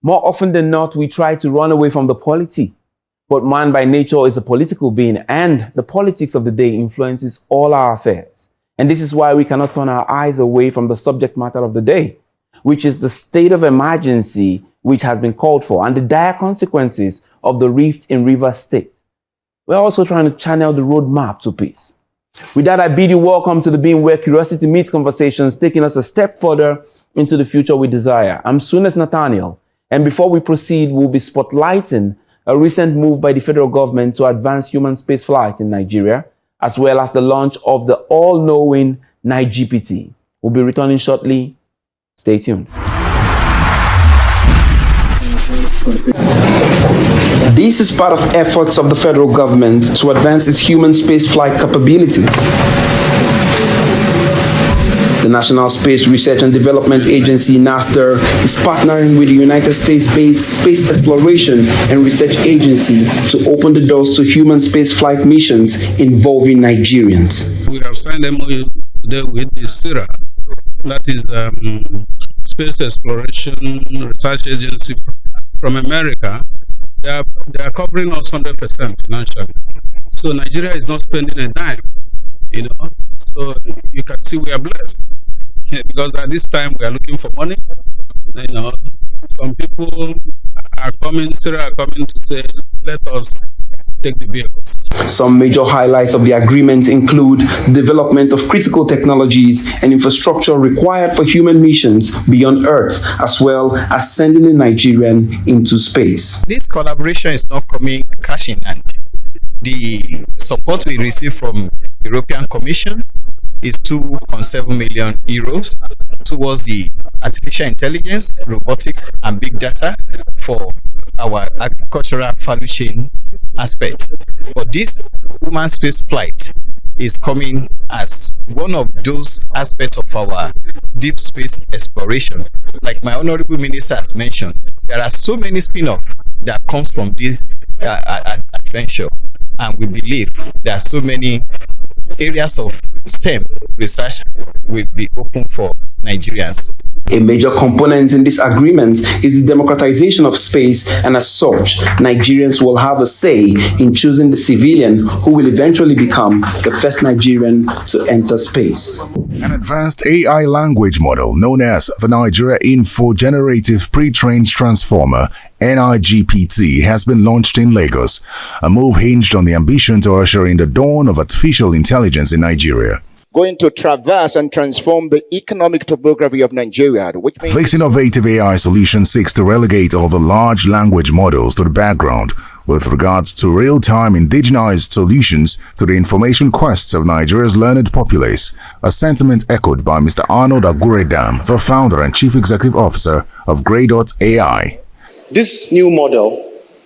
More often than not, we try to run away from the polity. But man by nature is a political being, and the politics of the day influences all our affairs. And this is why we cannot turn our eyes away from the subject matter of the day, which is the state of emergency which has been called for and the dire consequences of the rift in Rivers State. We're also trying to channel the roadmap to peace. With that, I bid you welcome to the being where curiosity meets conversations, taking us a step further into the future we desire. I'm Sunes Nathaniel, and before we proceed, we'll be spotlighting a recent move by the federal government to advance human spaceflight in Nigeria, as well as the launch of the all-knowing Niger. We'll be returning shortly. Stay tuned. This is part of efforts of the federal government to advance its human spaceflight capabilities. The National Space Research and Development Agency, NASDR, is partnering with the United States-based Space Exploration and Research Agency to open the doors to human spaceflight missions involving Nigerians. We have signed MOU today with the SIRA, that is Space Exploration Research Agency from America. They are covering us 100% financially. So Nigeria is not spending a dime, So you can see we are blessed. Because at this time we are looking for money. Some people are coming, Sarah are coming to say, let us take the vehicles. Some major highlights of the agreement include development of critical technologies and infrastructure required for human missions beyond Earth, as well as sending a Nigerian into space. This collaboration is not coming cash in hand. The support we receive from the European Commission is 2.7 million euros towards the artificial intelligence, robotics, and big data for our agricultural value chain aspect. But this human space flight is coming as one of those aspects of our deep space exploration. Like my honorable minister has mentioned, there are so many spin-offs that comes from this adventure, and we believe there are so many areas of STEM research will be open for Nigerians. A major component in this agreement is the democratization of space, and as such, Nigerians will have a say in choosing the civilian who will eventually become the first Nigerian to enter space. An advanced AI language model known as the Nigeria Info Generative Pre-trained Transformer (NIGPT) has been launched in Lagos, a move hinged on the ambition to usher in the dawn of artificial intelligence in Nigeria. Going to traverse and transform the economic topography of Nigeria, which means this innovative AI solution seeks to relegate all the large language models to the background with regards to real-time indigenized solutions to the information quests of Nigeria's learned populace, a sentiment echoed by Mr. Arnold Aguredam, the founder and chief executive officer of Grey.ai. This new model,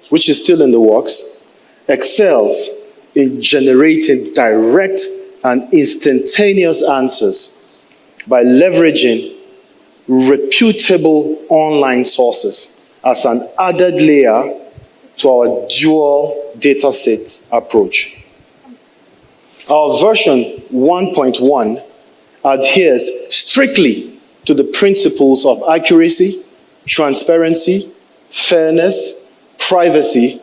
which is still in the works, excels in generating direct and instantaneous answers by leveraging reputable online sources as an added layer to our dual dataset approach. Our version 1.1 adheres strictly to the principles of accuracy, transparency, fairness, privacy,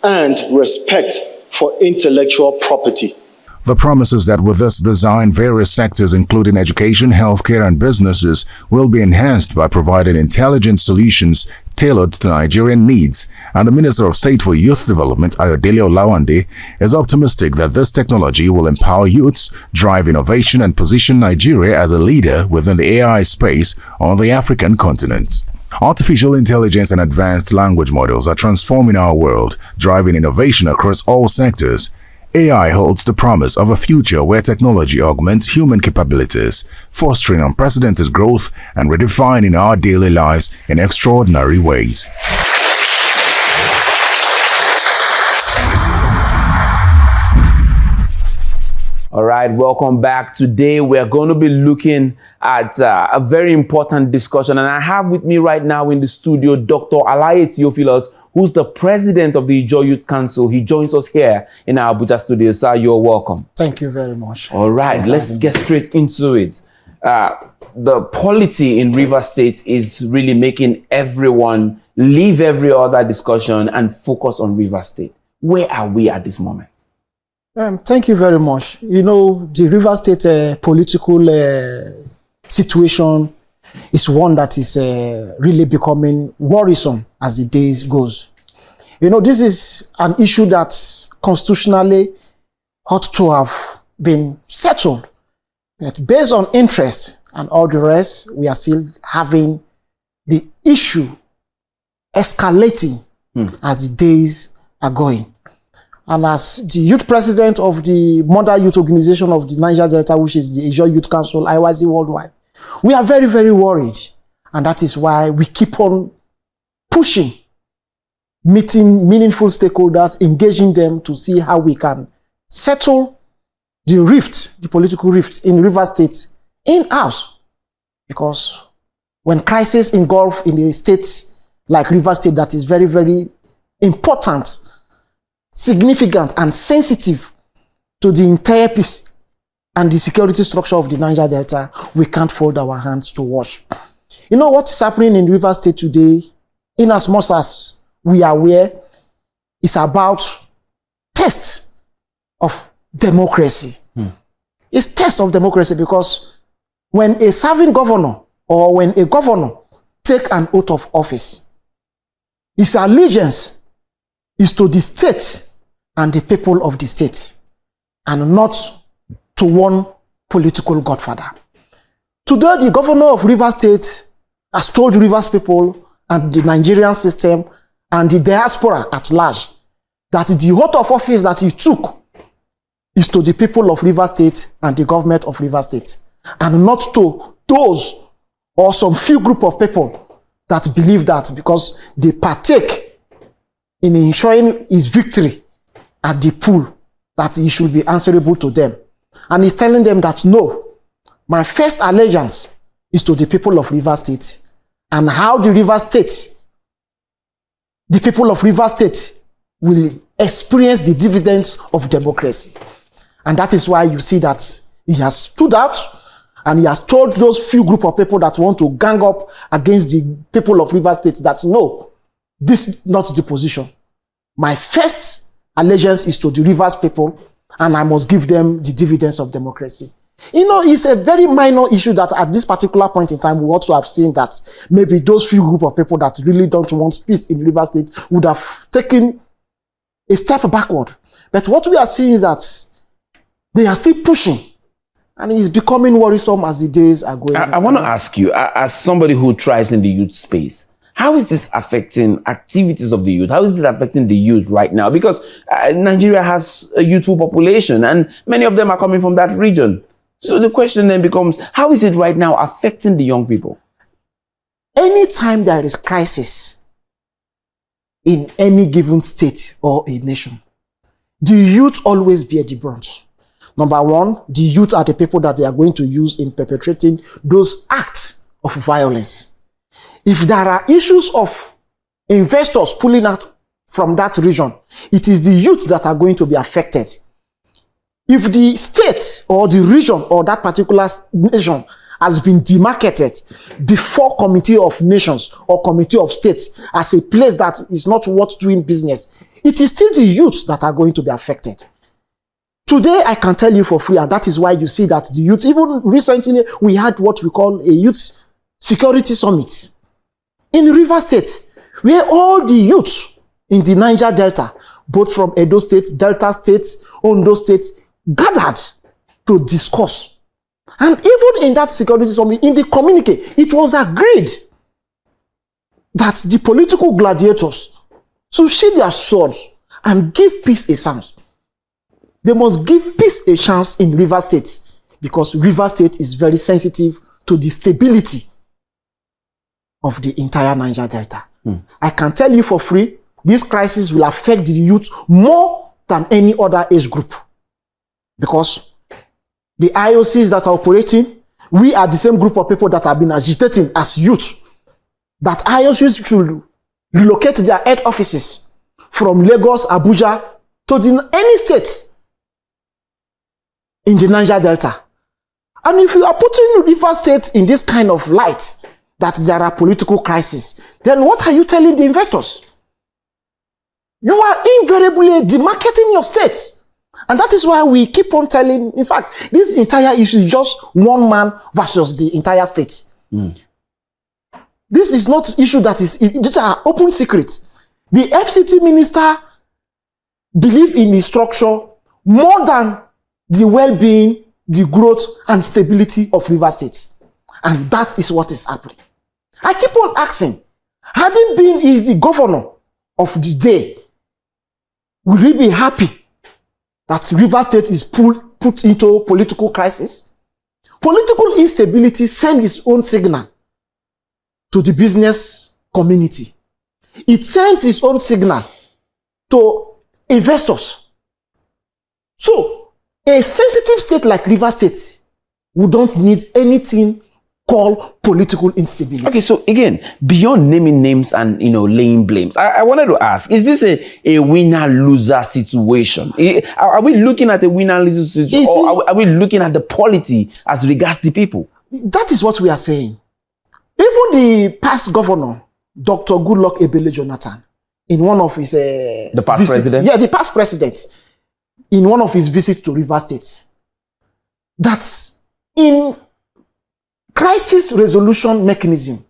and respect for intellectual property. The promise is that with this design, various sectors including education, healthcare, and businesses will be enhanced by providing intelligent solutions tailored to Nigerian needs, and the Minister of State for Youth Development, Ayodele Olawande, is optimistic that this technology will empower youths, drive innovation, and position Nigeria as a leader within the AI space on the African continent. Artificial intelligence and advanced language models are transforming our world, driving innovation across all sectors. AI holds the promise of a future where technology augments human capabilities, fostering unprecedented growth and redefining our daily lives in extraordinary ways. All right, welcome back. Today we're going to be looking at a very important discussion, and I have with me right now in the studio Dr. Alaye Theophilus, who's the president of the Ijaw Youth Council. He joins us here in our Abuja studio. Sir, you're welcome. Thank you very much. All right, let's get straight into it. the polity in Rivers State is really making everyone leave every other discussion and focus on Rivers State. Where are we at this moment? Thank you very much. You know, the Rivers State political situation is one that is really becoming worrisome as the days goes. You know, this is an issue that constitutionally ought to have been settled. But based on interest and all the rest, we are still having the issue escalating as the days are going. And as the youth president of the mother youth organization of the Niger Delta, which is the Asia Youth Council, IYC Worldwide, we are very, very worried. And that is why we keep on pushing, meeting meaningful stakeholders, engaging them to see how we can settle the rift, the political rift in Rivers State in-house. Because when crisis engulf in a state like Rivers State that is very, very important, significant and sensitive to the entire peace and the security structure of the Niger Delta, we can't fold our hands to watch. You know what's happening in Rivers State today, in as much as we are aware, is about test of democracy. It's test of democracy because when a serving governor or when a governor take an oath of office, his allegiance is to the state and the people of the state and not to one political godfather. Today, the governor of Rivers State has told Rivers people and the Nigerian system and the diaspora at large that the oath of office that he took is to the people of Rivers State and the government of Rivers State, and not to those or some few group of people that believe that because they partake in ensuring his victory at the pool, that he should be answerable to them. And he's telling them that no, my first allegiance is to the people of Rivers State, and how the Rivers State, the people of Rivers State will experience the dividends of democracy. And that is why you see that he has stood out and he has told those few group of people that want to gang up against the people of Rivers State that no, this is not the position. My first allegiance is to the Rivers people, and I must give them the dividends of democracy. You know, it's a very minor issue that at this particular point in time, we ought to have seen that maybe those few group of people that really don't want peace in Rivers State would have taken a step backward. But what we are seeing is that they are still pushing, and it's becoming worrisome as the days are going. I want to ask you, as somebody who thrives in the youth space, how is this affecting activities of the youth? How is it affecting the youth right now? Because Nigeria has a youthful population, and many of them are coming from that region. So the question then becomes, how is it right now affecting the young people? Anytime there is crisis in any given state or a nation, the youth always bear the brunt. Number one, the youth are the people that they are going to use in perpetrating those acts of violence. If there are issues of investors pulling out from that region, it is the youth that are going to be affected. If the state or the region or that particular nation has been demarcated before Committee of Nations or Committee of States as a place that is not worth doing business, it is still the youth that are going to be affected. Today, I can tell you for free, and that is why you see that the youth, even recently, we had what we call a youth security summit in Rivers State, where all the youth in the Niger Delta, both from Edo State, Delta State, Ondo State, gathered to discuss. And even in that security summit, in the communique, it was agreed that the political gladiators should sheathe their swords and give peace a chance. They must give peace a chance in Rivers State, because Rivers State is very sensitive to the stability of the entire Niger Delta. I can tell you for free, this crisis will affect the youth more than any other age group. Because the IOCs that are operating, we are the same group of people that have been agitating as youth that IOCs should relocate their head offices from Lagos, Abuja to any state in the Niger Delta. And if you are putting River State in this kind of light, that there are political crises, then what are you telling the investors? You are invariably demarketing your state. And that is why we keep on telling, in fact, this entire issue is just one man versus the entire state. This is not issue that is, it's an open secret. The FCT minister believes in the structure more than the well-being, the growth and stability of River State. And that is what is happening. I keep on asking, having been is the governor of the day, will he be happy that River State is put into political crisis? Political instability sends its own signal to the business community. It sends its own signal to investors. So, a sensitive state like River State, we don't need anything called political instability. Okay, so again, beyond naming names and laying blames, I wanted to ask: is this a winner-loser situation? Are we looking at a winner-loser situation, or are we looking at the polity as regards the people? That is what we are saying. Even the past governor, Dr. Goodluck Ebele Jonathan, in one of his the past president, the past president, in one of his visits to River State, that in crisis resolution mechanism,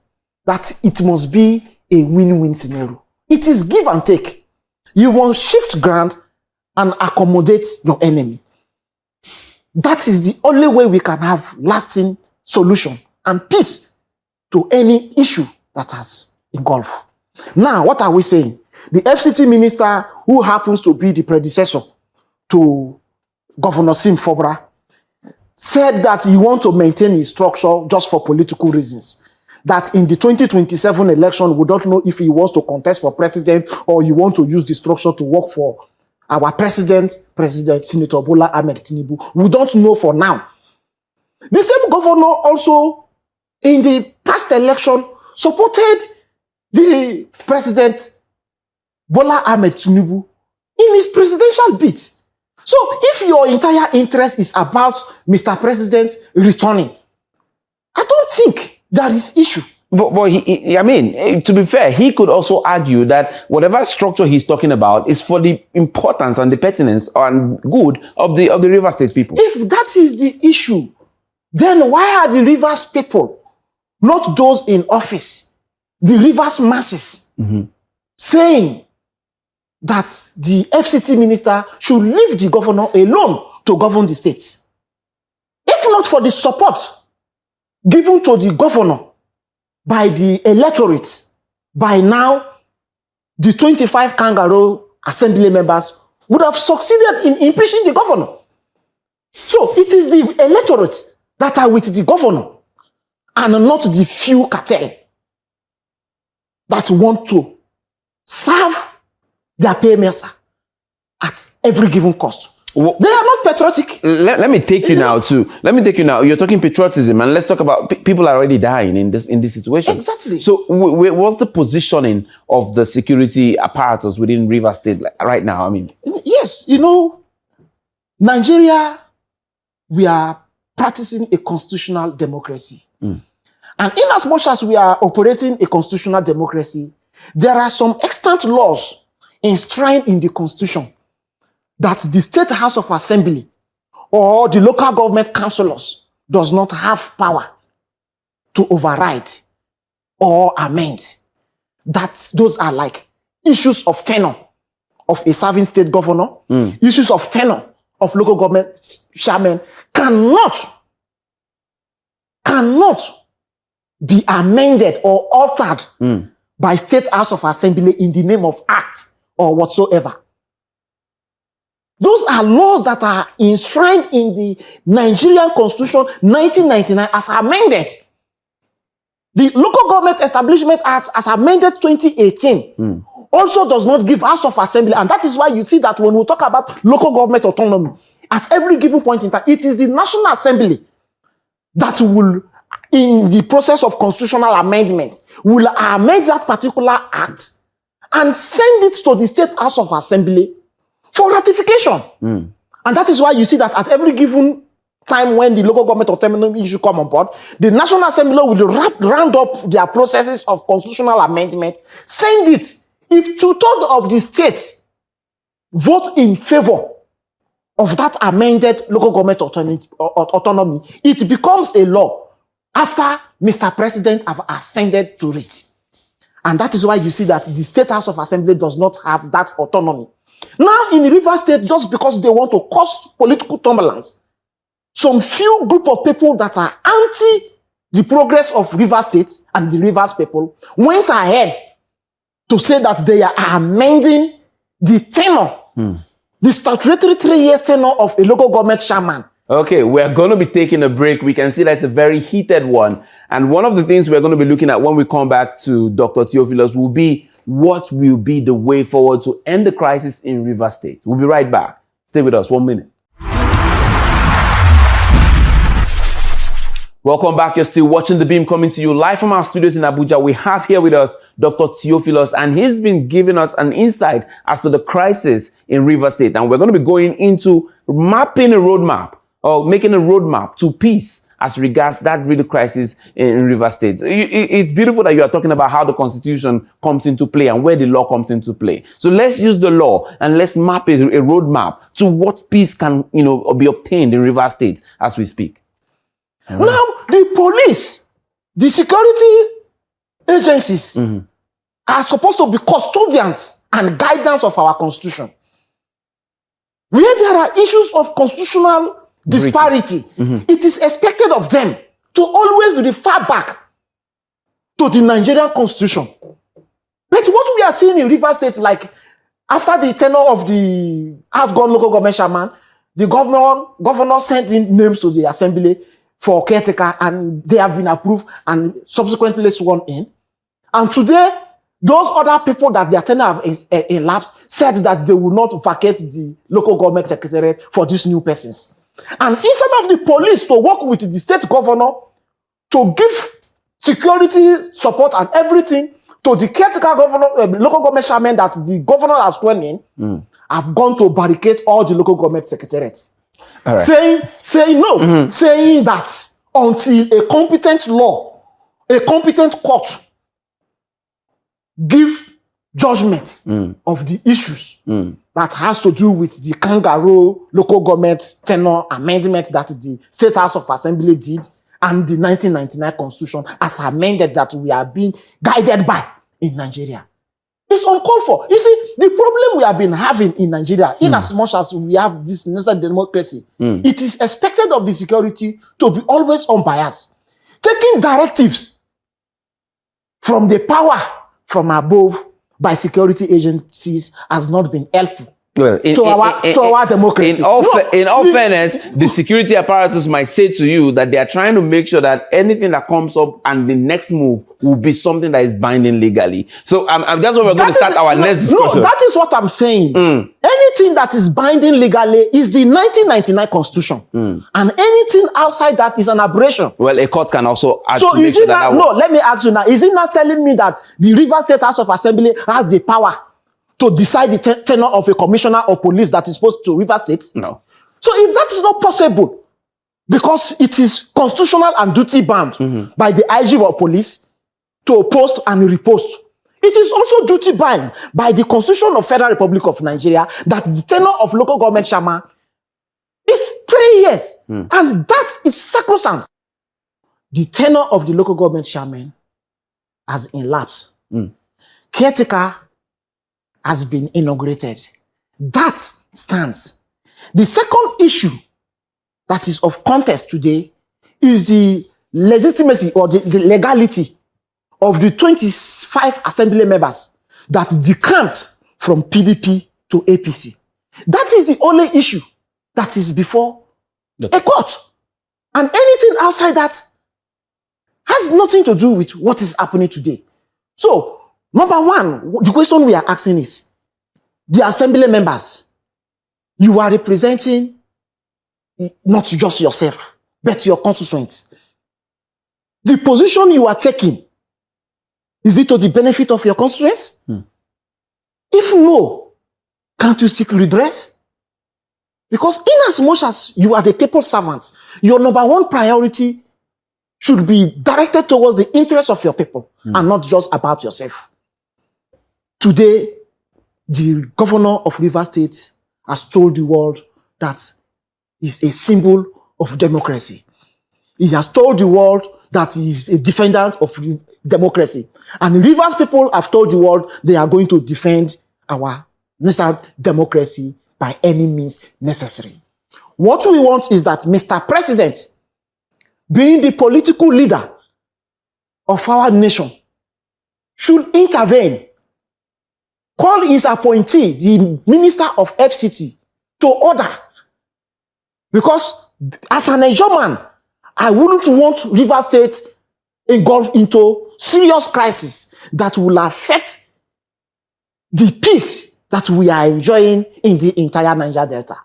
that it must be a win-win scenario. It is give and take. You must shift ground and accommodate your enemy. That is the only way we can have lasting solution and peace to any issue that has engulfed. Now, what are we saying? The FCT minister, who happens to be the predecessor to Governor Sim Fobra, said that he wants to maintain his structure just for political reasons. That in the 2027 election, we don't know if he wants to contest for president or you want to use the structure to work for our president, Senator Bola Ahmed Tinubu. We don't know for now. The same governor also, in the past election, supported the president Bola Ahmed Tinubu in his presidential bid. So if your entire interest is about Mr. President returning, I don't think that is issue. But I mean, to be fair, he could also argue that whatever structure he's talking about is for the importance and the pertinence and good of the River State people. If that is the issue, then why are the Rivers people, not those in office, the Rivers masses, saying that the FCT minister should leave the governor alone to govern the state? If not for the support given to the governor by the electorate, by now, the 25 kangaroo assembly members would have succeeded in impeaching the governor. So it is the electorate that are with the governor and not the few cartel that want to serve their payments at every given cost. Well, they are not patriotic. Let me take you now to. Let me take you now. You're talking patriotism, and let's talk about people are already dying in this situation. Exactly. So, what's the positioning of the security apparatus within River State right now? I mean, yes, Nigeria, we are practicing a constitutional democracy, and in as much as we are operating a constitutional democracy, there are some extant laws enshrined in the Constitution that the State House of Assembly or the local government councillors does not have power to override or amend. Those are like issues of tenure of a serving state governor, issues of tenure of local government chairman cannot be amended or altered by State House of Assembly in the name of act or whatsoever. Those are laws that are enshrined in the Nigerian Constitution 1999 as amended. The Local Government Establishment Act as amended 2018 also does not give House of Assembly, and that is why you see that when we talk about local government autonomy, at every given point in time, it is the National Assembly that will, in the process of constitutional amendment, will amend that particular act and send it to the State House of Assembly for ratification. And that is why you see that at every given time when the local government autonomy issue come on board, the National Assembly will round up their processes of constitutional amendment, send it. If 2/3 of the states vote in favor of that amended local government autonomy, it becomes a law after Mr. President have ascended to it. And that is why you see that the State House of Assembly does not have that autonomy. Now, in the River State, just because they want to cause political turbulence, some few group of people that are anti the progress of River State and the Rivers people went ahead to say that they are amending the tenure, the statutory 3 years tenure of a local government chairman. Okay, we're going to be taking a break. We can see that's a very heated one. And one of the things we're going to be looking at when we come back to Dr. Theophilus will be what will be the way forward to end the crisis in River State. We'll be right back. Stay with us 1 minute. Welcome back. You're still watching The Beam, coming to you live from our studios in Abuja. We have here with us Dr. Theophilus, and he's been giving us an insight as to the crisis in River State. And we're going to be going into mapping a roadmap, or making a roadmap to peace as regards that real crisis in River State. It's beautiful that you are talking about how the Constitution comes into play and where the law comes into play. So let's use the law and let's map a roadmap to what peace can, be obtained in River State as we speak. Now, the police, the security agencies are supposed to be custodians and guidance of our Constitution. Where there are issues of constitutional disparity, it is expected of them to always refer back to the Nigerian Constitution. But what we are seeing in River State, like after the tenure of the outgone local government chairman, the governor sent in names to the assembly for caretaker, and they have been approved and subsequently sworn in. And today, those other people that their tenure have elapsed said that they will not vacate the local government secretariat for these new persons. And instead of the police to work with the state governor to give security support and everything to the caretaker governor, local government chairman that the governor has sworn in, have gone to barricade all the local government secretariats. Right. Saying no, saying that until a competent law, a competent court give judgment of the issues that has to do with the kangaroo local government tenure amendment that the State House of Assembly did and the 1999 Constitution as amended that we are being guided by in Nigeria. It's uncalled for. You see, the problem we have been having in Nigeria, in as much as we have this national democracy, it is expected of the security to be always unbiased. Taking directives from the power from above by security agencies has not been helpful. Well, to our democracy. In all fairness, the security apparatus might say to you that they are trying to make sure that anything that comes up and the next move will be something that is binding legally. So that's what we're going to start our next discussion. No, that is what I'm saying. Anything that is binding legally is the 1999 Constitution. And anything outside that is an aberration. Well, a court can also add so to make sure that no, let me ask you now. Is it not telling me that the River State House of Assembly has the power to decide the tenure of a commissioner of police that is supposed to River State? No. So if that is not possible, because it is constitutional and duty bound by the IG of police to post and repost, it is also duty bound by the Constitution of Federal Republic of Nigeria that the tenure of local government chairman is 3 years. And that is sacrosanct. The tenure of the local government chairman has elapsed. Caretaker has been inaugurated. That stands. The second issue that is of contest today is the legitimacy or the legality of the 25 assembly members that decamped from PDP to APC. That is the only issue that is before a court. And anything outside that has nothing to do with what is happening today. So, number one, the question we are asking is, the assembly members, you are representing not just yourself, but your constituents. The position you are taking, is it to the benefit of your constituents? If no, can't you seek redress? Because in as much as you are the people's servants, your number one priority should be directed towards the interests of your people and not just about yourself. Today, the governor of Rivers State has told the world that is a symbol of democracy. He has told the world that he is a defendant of democracy. And the Rivers people have told the world they are going to defend our national democracy by any means necessary. What we want is that Mr. President, being the political leader of our nation, should intervene, call his appointee, the Minister of FCT, to order. Because as a Nigerian, I wouldn't want Rivers State engulfed into serious crisis that will affect the peace that we are enjoying in the entire Niger Delta.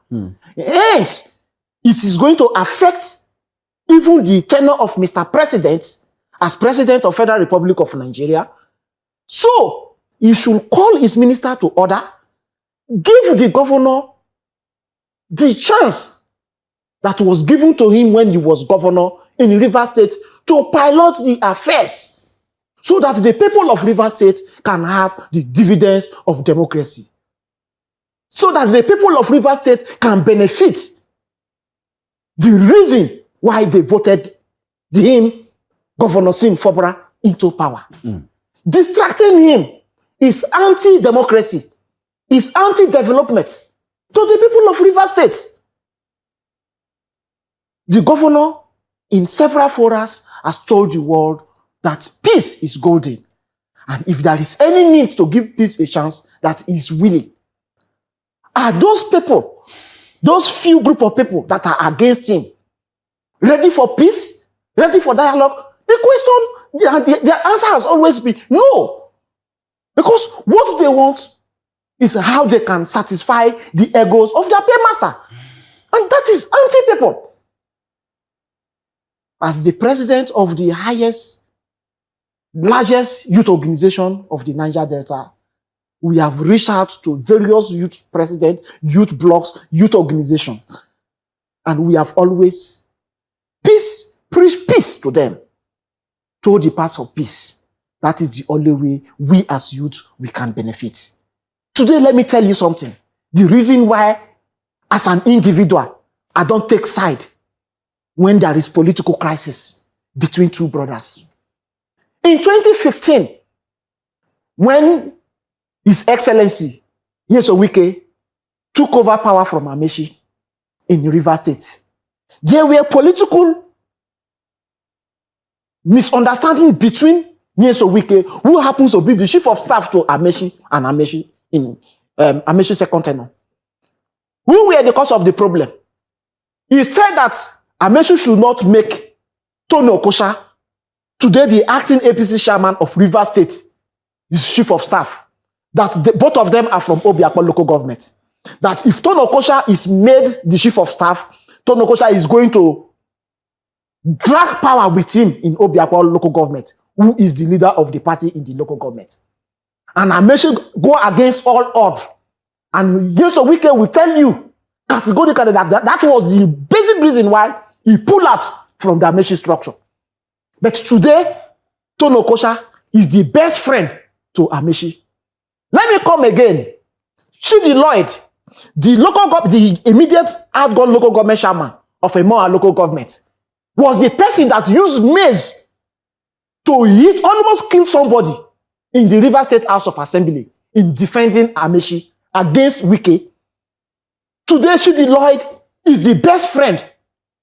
Yes, it is going to affect even the tenure of Mr. President as President of Federal Republic of Nigeria. So, he should call his minister to order, give the governor the chance that was given to him when he was governor in Rivers State to pilot the affairs so that the people of Rivers State can have the dividends of democracy. So that the people of Rivers State can benefit the reason why they voted him, Governor Sim Fobra, into power. Distracting him is anti-democracy, is anti-development to the people of Rivers State. The governor, in several forums, has told the world that peace is golden. And if there is any need to give peace a chance, that he is willing. Are those people, those few group of people that are against him, ready for peace? Ready for dialogue? The question, their answer has always been no. Because what they want is how they can satisfy the egos of their paymaster. And that is anti-people. As the president of the largest youth organization of the Niger Delta, we have reached out to various youth presidents, youth blocs, youth organizations. And we have always preached peace to them. Told the path of peace. That is the only way we as youth, we can benefit. Today, let me tell you something. The reason why, as an individual, I don't take side when there is political crisis between two brothers. In 2015, when His Excellency Nyesom Wike took over power from Amaechi in Rivers State, there were political misunderstanding between Nyesom Wike, who happens to be the chief of staff to Amaechi and Amaechi in Amaechi's second tenure. Who were the cause of the problem? He said that Amaechi should not make Tony Okosha, today the acting APC chairman of Rivers State, his chief of staff. That both of them are from Obiakpor local government. That if Tony Okosha is made the chief of staff, Tony Okosha is going to drag power with him in Obiakpor local government, who is the leader of the party in the local government. And Amaechi go against all odds. And Nyesom Wike will tell you categorically that was the basic reason why he pulled out from the Amaechi structure. But today, Tony Okosha is the best friend to Amaechi. Let me come again. Chidi Lloyd, the immediate outgone local government chairman of a more local government, was the person that used maize to hit, almost kill somebody in the Rivers State House of Assembly in defending Amaechi against Wike. Today, Chidi Lloyd is the best friend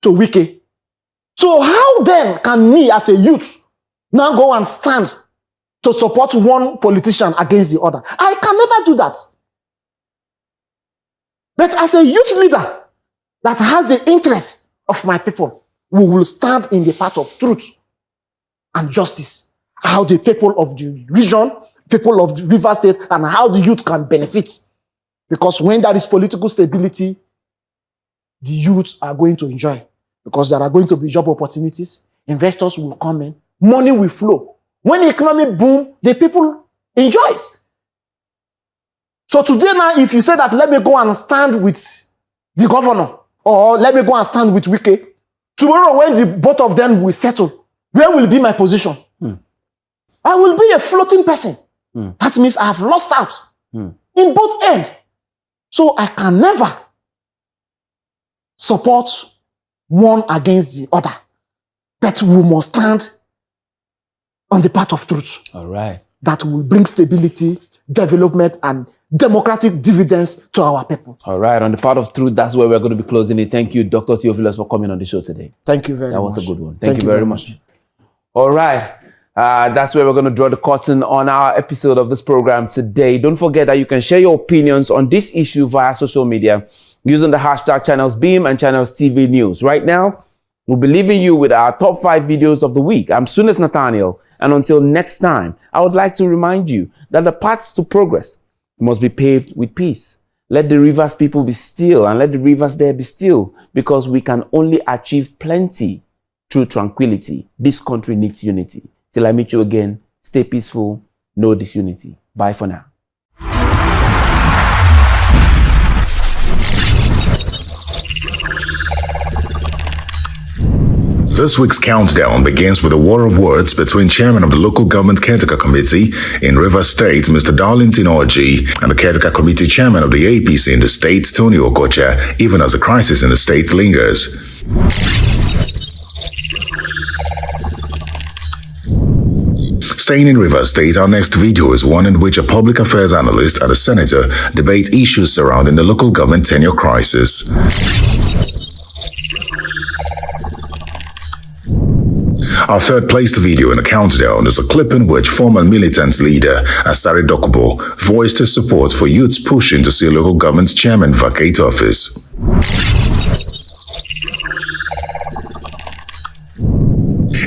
to Wike. So how then can me as a youth now go and stand to support one politician against the other? I can never do that. But as a youth leader that has the interest of my people, we will stand in the path of truth and justice. How the people of the region, people of the River State, and how the youth can benefit. Because when there is political stability, the youth are going to enjoy. Because there are going to be job opportunities, investors will come in, money will flow. When the economy boom, the people enjoys. So today now, if you say that let me go and stand with the governor, or let me go and stand with Wike. Tomorrow, when the both of them will settle, where will be my position? I will be a floating person. That means I have lost out in both ends. So I can never support one against the other. But we must stand on the path of truth. All right. That will bring stability, development, and democratic dividends to our people. All right. On the path of truth, that's where we're going to be closing it. Thank you, Dr. Theophilus, for coming on the show today. Thank you very much. That was a good one. Thank you very much. All right. That's where we're going to draw the curtain on our episode of this program today. Don't forget that you can share your opinions on this issue via social media using the hashtag ChannelsBeam and Channels TV News. Right now, we'll be leaving you with our top 5 videos of the week. I'm Sunis Nathaniel, and until next time, I would like to remind you that the path to progress must be paved with peace. Let the rivers people be still, and let the rivers there be still, because we can only achieve plenty through tranquility. This country needs unity. Till I meet you again, stay peaceful, no disunity. Bye for now. This week's countdown begins with a war of words between Chairman of the Local Government Caretaker Committee in Rivers State, Mr. Darlington Orji, and the Caretaker Committee Chairman of the APC in the state, Tony Okocha, even as a crisis in the state lingers. Staying in Rivers State, our next video is one in which a public affairs analyst and a senator debate issues surrounding the local government tenure crisis. Our third placed video in the countdown is a clip in which former militant leader Asari Dokubo voiced his support for youths pushing to see local government chairman vacate office.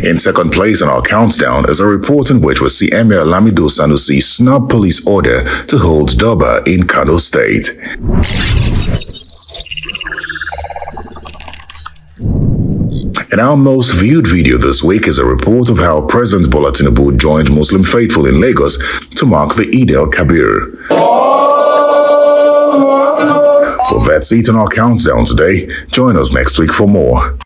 In second place on our countdown is a report in which we see Emir Lamido Sanusi snub police order to hold Doba in Kano State. And our most viewed video this week is a report of how President Bola Tinubu joined Muslim faithful in Lagos to mark the Eid al-Kabir. Well, that's it on our countdown today. Join us next week for more.